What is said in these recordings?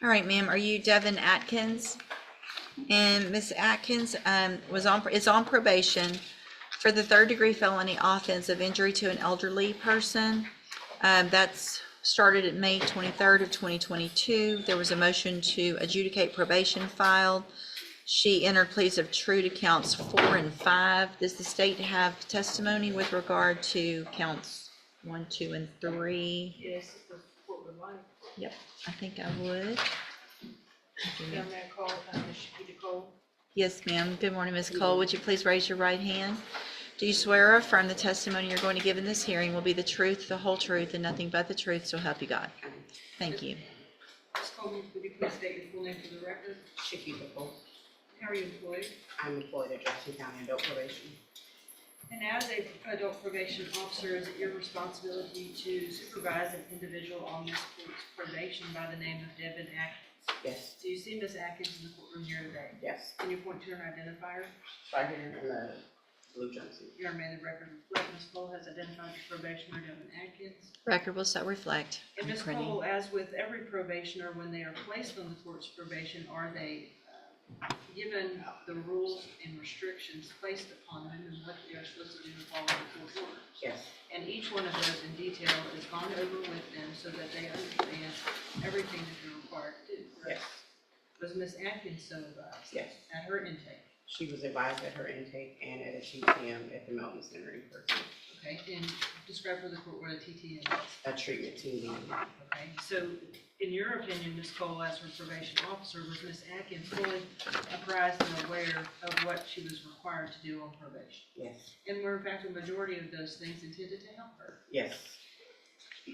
All right, ma'am, are you Devin Atkins? And Miss Atkins is on probation for the third-degree felony offense of injury to an elderly person. That's started at May 23rd of 2022. There was a motion to adjudicate probation filed. She entered pleas of true to counts 4 and 5. Does the state have testimony with regard to counts 1, 2, and 3? Yes, the court would like. Yep, I think I would. Young man called, Ms. Shakita Cole. Yes, ma'am. Good morning, Ms. Cole. Would you please raise your right hand? Do you swear or affirm the testimony you're going to give in this hearing will be the truth, the whole truth, and nothing but the truth, so help you God? Thank you. Ms. Cole, would you please state your full name for the record? Shakita Cole. How are you employed? I'm employed at Jackson County Adult Probation. And as a adult probation officer, is it your responsibility to supervise an individual on this court's probation by the name of Devin Atkins? Yes. Do you see Ms. Atkins in the courtroom here today? Yes. Can you point to her identifier? Right here in the blue jumpsuit. Your may the record reflect Ms. Cole has identified your probationer Devin Atkins. Record will so reflect. And Ms. Cole, as with every probationer, when they are placed on the court's probation, are they given the rules and restrictions placed upon them and what they are supposed to do to follow the court order? Yes. And each one of those in detail is gone over with them so that they understand everything that they're required to do, correct? Yes. Was Ms. Atkins so advised? Yes. At her intake? She was advised at her intake and at a TTM at the Melton Center in person. Okay, and describe for the court what a TTM is. A treatment team meeting. Okay, so in your opinion, Ms. Cole, as her probation officer, was Ms. Atkins fully apprised and aware of what she was required to do on probation? Yes. And were in fact a majority of those things intended to help her? Yes.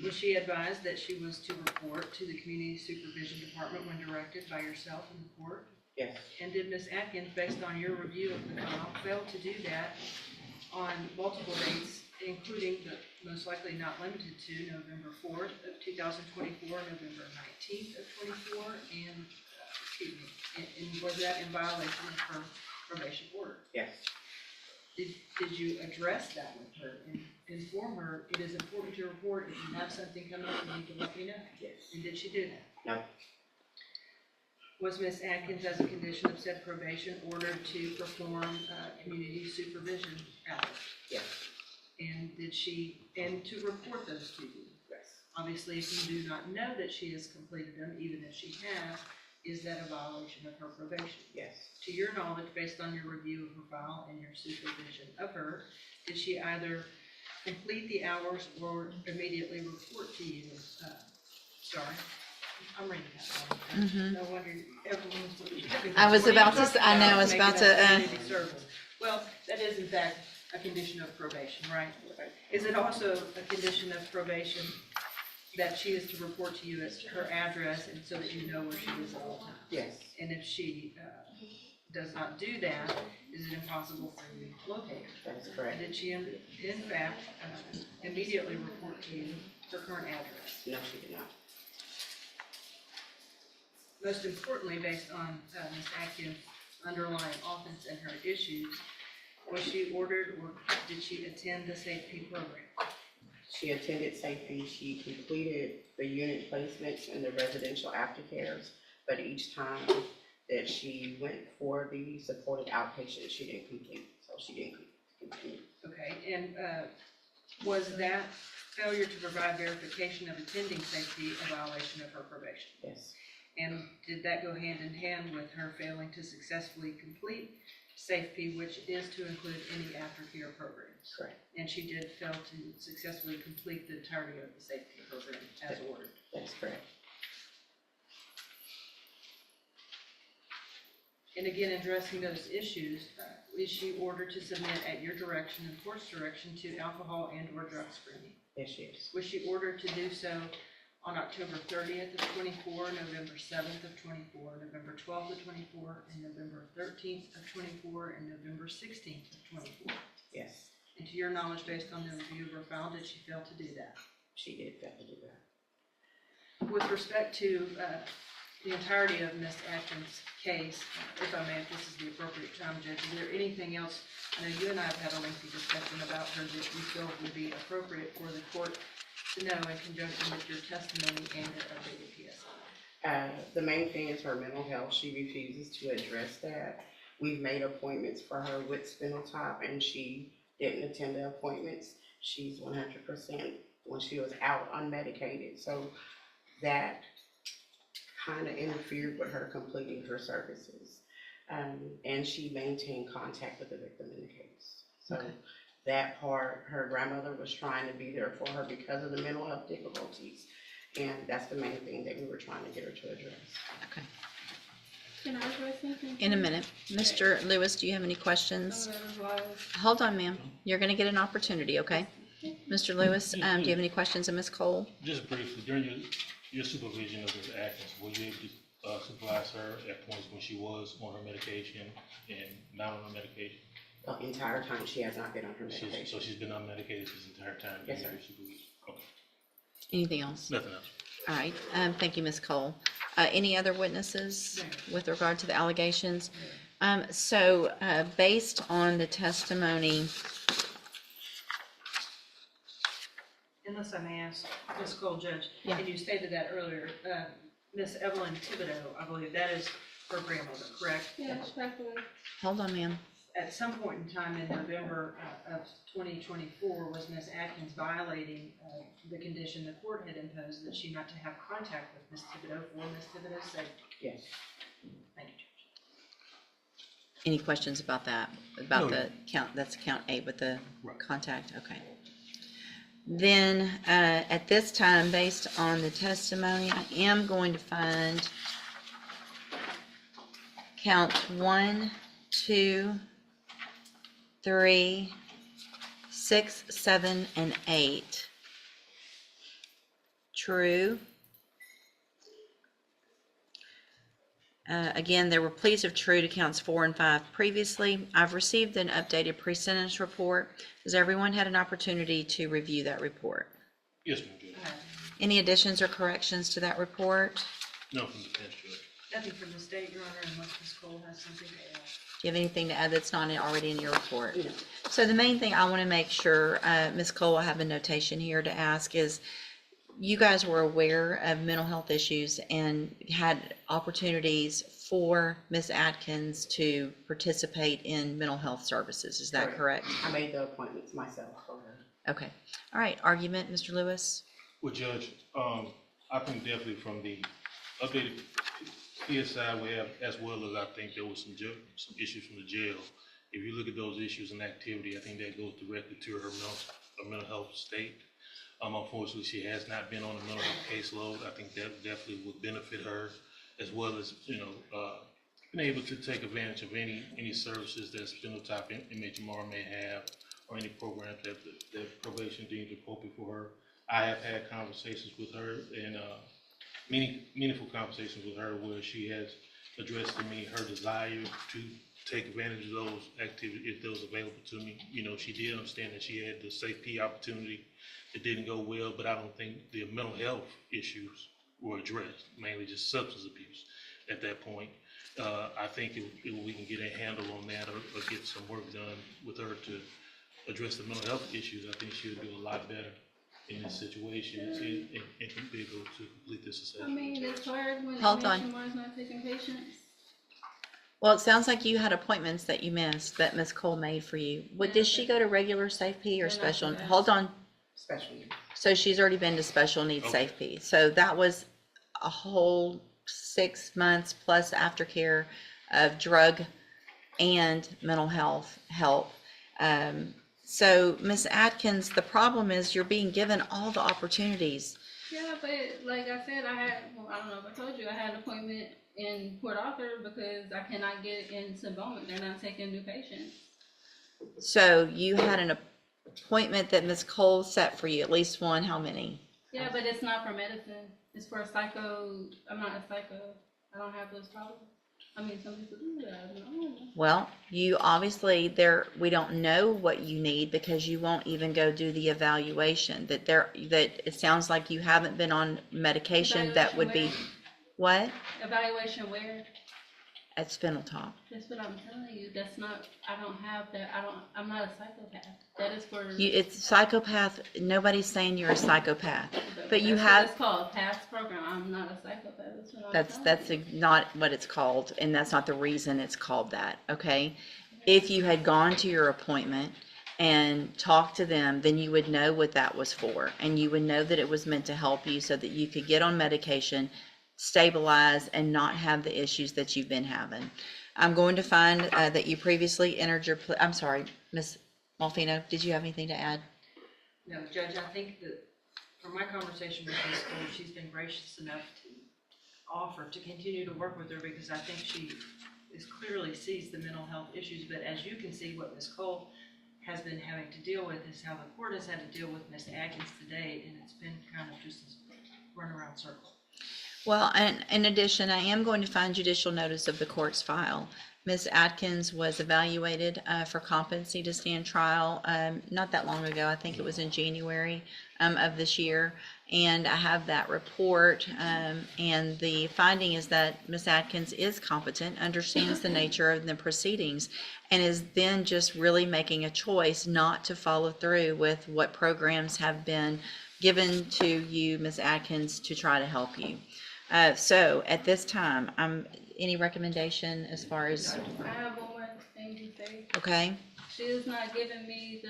Was she advised that she was to report to the Community Supervision Department when directed by yourself in the court? Yes. And did Ms. Atkins, based on your review of the file, fail to do that on multiple dates, including but most likely not limited to November 4th of 2024, November 19th of 24, and, and was that in violation of her probation order? Yes. Did you address that with her and inform her, it is important to report, if you have something come up, you need to let me know? Yes. And did she do that? No. Was Ms. Atkins, as a condition of said probation, ordered to perform community supervision hours? Yes. And did she, and to report those to you? Yes. Obviously, if you do not know that she has completed them, even if she has, is that a violation of her probation? Yes. To your knowledge, based on your review of her file and your supervision of her, did she either complete the hours or immediately report to you? Sorry, I'm reading that. No wonder everyone's looking. I was about to say, I know, I was Making about that to, community service. Well, that is in fact a condition of probation, right? Is it also a condition of probation that she is to report to you as her address and so that you know where she is at all times? Yes. And if she does not do that, is it impossible for you to locate her? That is correct. Did she in fact immediately report to you her current address? No, she did not. Most importantly, based on Ms. Atkins' underlying offense and her issues, was she ordered or did she attend the safety program? She attended safety. She completed the unit placements and the residential aftercares, but each time that she went for the supported outpatient, she didn't complete, so she didn't continue. Okay, and was that failure to provide verification of attending safety a violation of her probation? Yes. And did that go hand in hand with her failing to successfully complete safety, which is to include any aftercare programs? Correct. And she did fail to successfully complete the entirety of the safety program as ordered. That's correct. And again, addressing those issues, is she ordered to submit at your direction and court's direction to alcohol and or drug screening? Yes, she is. Was she ordered to do so on October 30th of 24, November 7th of 24, November 12th of 24, and November 13th of 24, and November 16th of 24? Yes. And to your knowledge, based on the review of her file, did she fail to do that? She did fail to do that. With respect to the entirety of Ms. Atkins' case, if I may, if this is the appropriate time, Judge, is there anything else? I know you and I have had a lengthy discussion about her that you feel would be appropriate for the court to know in conjunction with your testimony and your updated PSI. The main thing is her mental health. She refuses to address that. We've made appointments for her with Spinal Tap, and she didn't attend the appointments. She's 100% when she was out unmedicated. So that kind of interfered with her completing her services. And she maintained contact with the victim in the case. So Okay. that part, her grandmother was trying to be there for her because of the mental health difficulties. And that's the main thing that we were trying to get her to address. Okay. Can I address something? In a minute. Mr. Lewis, do you have any questions? Lies. Hold on, ma'am. You're gonna get an opportunity, okay? Mr. Lewis, do you have any questions of Ms. Cole? Just briefly, during your supervision of Ms. Atkins, were you able to supervise her at points when she was on her medication and not on her medication? The entire time she has not been on her medication. So she's been unmedicated this entire time? Yes, during sir. your supervision? Okay. Anything else? Nothing else. All right, thank you, Ms. Cole. Any other witnesses with regard to the allegations? Based on the testimony, Unless I may ask, Ms. Cole, Judge, Yeah. and you stated that earlier, Miss Evelyn Thibodeau, I believe that is her grandmother, correct? Yeah, respectfully. hold on, ma'am. At some point in time in November of 2024, was Miss Atkins violating the condition the court had imposed that she not to have contact with Miss Thibodeau for Miss Thibodeau's safety? Yes. Thank you, Judge. Any questions about that? About No. the count, that's count 8 with the Right. contact, okay. Then, at this time, based on the testimony, I am going to find counts 1, 2, 3, 6, 7, and 8 true. Again, there were pleas of true to counts 4 and 5 previously. I've received an updated pre-sentence report. Has everyone had an opportunity to review that report? Yes, ma'am, Judge. Any additions or corrections to that report? No, from the defense, Judge. Nothing from the state, Your Honor, unless Ms. Cole has something to add. Do you have anything to add that's not already in your report? No. So the main thing I want to make sure, Ms. Cole, I have a notation here to ask is, you guys were aware of mental health issues and had opportunities for Ms. Atkins to participate in mental health services. Is that correct? I made the appointments myself for her. Okay. All right. Argument, Mr. Lewis? Well, Judge, I think definitely from the updated PSI we have, as well as I think there was some issues from the jail. If you look at those issues and activity, I think that goes directly to her mental health state. Unfortunately, she has not been on a mental health caseload. I think that definitely would benefit her, as well as, being able to take advantage of any services that Spinal Tap MHMR may have, or any programs that probation deems appropriate for her. I have had conversations with her and meaningful conversations with her where she has addressed to me her desire to take advantage of those activities if those available to me. She did understand that she had the safety opportunity. It didn't go well, but I don't think the mental health issues were addressed, mainly just substance abuse at that point. I think if we can get a handle on that or get some work done with her to address the mental health issues, I think she'll do a lot better in this situation and can be able to complete this I assessment. mean, it's hard when Hold on. is not taking patients. Well, it sounds like you had appointments that you missed that Ms. Cole made for you. Did she go to regular SafeP or not special? for that. Hold on. Special needs. So she's already been to special needs Okay. SafeP. So that was a whole 6 months plus aftercare of drug and mental health help. So Ms. Atkins, the problem is you're being given all the opportunities. Yeah, but like I said, I don't know if I told you, I had an appointment in Port Arthur because I cannot get in St. Bowman. They're not taking new patients. So you had an appointment that Ms. Cole set for you, at least one, how many? Yeah, but it's not for medicine. It's for psycho. I'm not a psycho. I don't have those problems. I mean, some people do that. I don't know. Well, you obviously we don't know what you need because you won't even go do the evaluation. That it sounds like you haven't been on medication that would be, what? Evaluation where? At Spinal Tap. That's what I'm telling you. That's not, I don't have that. I'm not a psychopath. That is for. It's psychopath. Nobody's saying you're a psychopath, but you that's what have. it's called, past program. I'm not a psychopath. That's what I'm That's telling not what it's called, and that's not the reason it's called that, okay? If you had gone to your appointment and talked to them, then you would know what that was for, and you would know that it was meant to help you so that you could get on medication, stabilize, and not have the issues that you've been having. I'm going to find that you previously entered your, I'm sorry, Ms. Malfino, did you have anything to add? No, Judge, I think that from my conversation with Ms. Cole, she's been gracious enough to offer to continue to work with her because I think she clearly sees the mental health issues. But as you can see, what Ms. Cole has been having to deal with is how the court has had to deal with Ms. Atkins today, and it's been kind of just a runaround circle. Well, and in addition, I am going to find judicial notice of the court's file. Ms. Atkins was evaluated for competency to stand trial not that long ago. I think it was in January of this year. And I have that report, and the finding is that Ms. Atkins is competent, understands the nature of the proceedings, and is then just really making a choice not to follow through with what programs have been given to you, Ms. Atkins, to try to help you. So at this time, any recommendation as far as, I have one more thing to say. okay? She is not giving me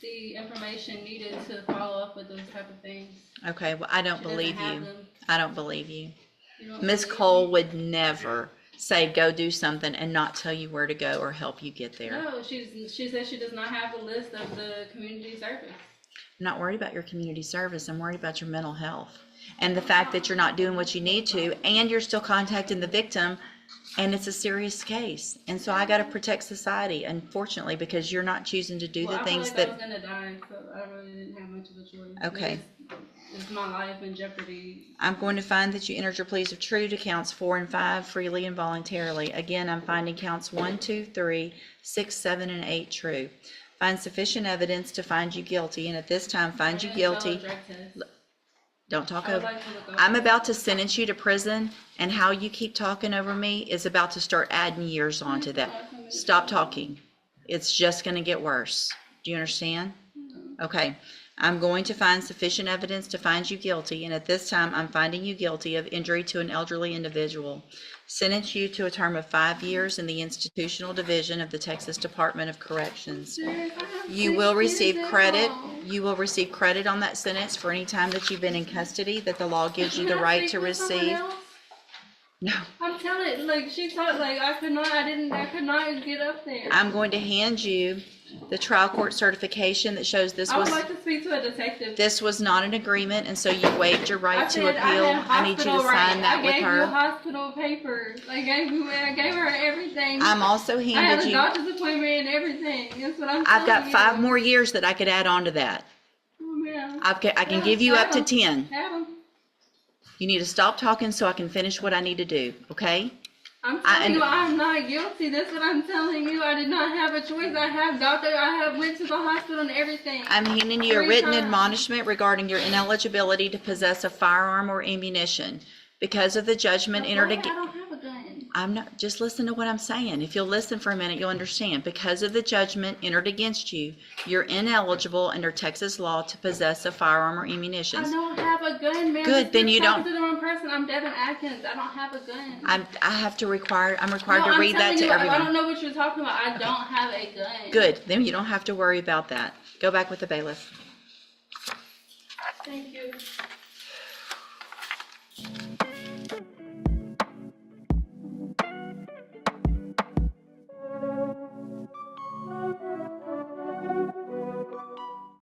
the information needed to follow up with those type of things. Okay, well, I don't She doesn't believe have you. them. I don't believe you. You don't Ms. believe Cole me? would never say, go do something and not tell you where to go or help you get there. No, she says she does not have a list of the community service. I'm not worried about your community service. I'm worried about your mental health. And the fact that you're not doing what you need to, and you're still contacting the victim, and it's a serious case. And so I gotta protect society, unfortunately, because you're not choosing to do the things I feel like that, I was gonna die, so I really didn't have much of a choice. Okay. It's my life in jeopardy. I'm going to find that you entered your pleas of true to counts 4 and 5 freely and voluntarily. Again, I'm finding counts 1, 2, 3, 6, 7, and 8 true. Find sufficient evidence to find you guilty, and at this time, find you guilty. Don't talk I would over. like to look over. I'm about to sentence you to prison, and how you keep talking over me is about to start adding years onto that. Stop talking. It's just gonna get worse. Do you understand? Okay. I'm going to find sufficient evidence to find you guilty, and at this time, I'm finding you guilty of injury to an elderly individual. Sentence you to a term of 5 years in the institutional division of the Texas Department of Corrections. You will receive credit. You will receive credit on that sentence for any time that you've been in custody that the law gives you the right to receive. No, I'm telling you, like she thought, like I could not get up there. I'm going to hand you the trial court certification that shows I would like to speak to a detective. this was not an agreement, and so you waived your right to appeal. I need you to hospital sign that with I gave you her. hospital papers. I gave her everything. I'm also I had handed a you, doctor's appointment and everything. That's what I'm I've got telling 5 you. more years that I could add on to that. Oh, man. I can give you up to 10. Have 'em. You need to stop talking so I can finish what I need to do, okay? I'm telling you, I'm not guilty. That's what I'm telling you. I did not have a choice. I went to the hospital and everything. I'm handing you a 3 written times. admonishment regarding your ineligibility to possess a firearm or ammunition. Because of the judgment entered I against, don't have a gun. I'm not, just listen to what I'm saying. If you'll listen for a minute, you'll understand. Because of the judgment entered against you, you're ineligible under Texas law to possess a firearm or ammunition. I don't have a gun, man. Good, then you You're talking don't- to the wrong person. I'm Devin Atkins. I don't have a gun. I'm required No, to I'm read that telling to you, I everyone. don't know what you're talking about. I don't have a gun. Good, then you don't have to worry about that. Go back with the bailiff. Thank you.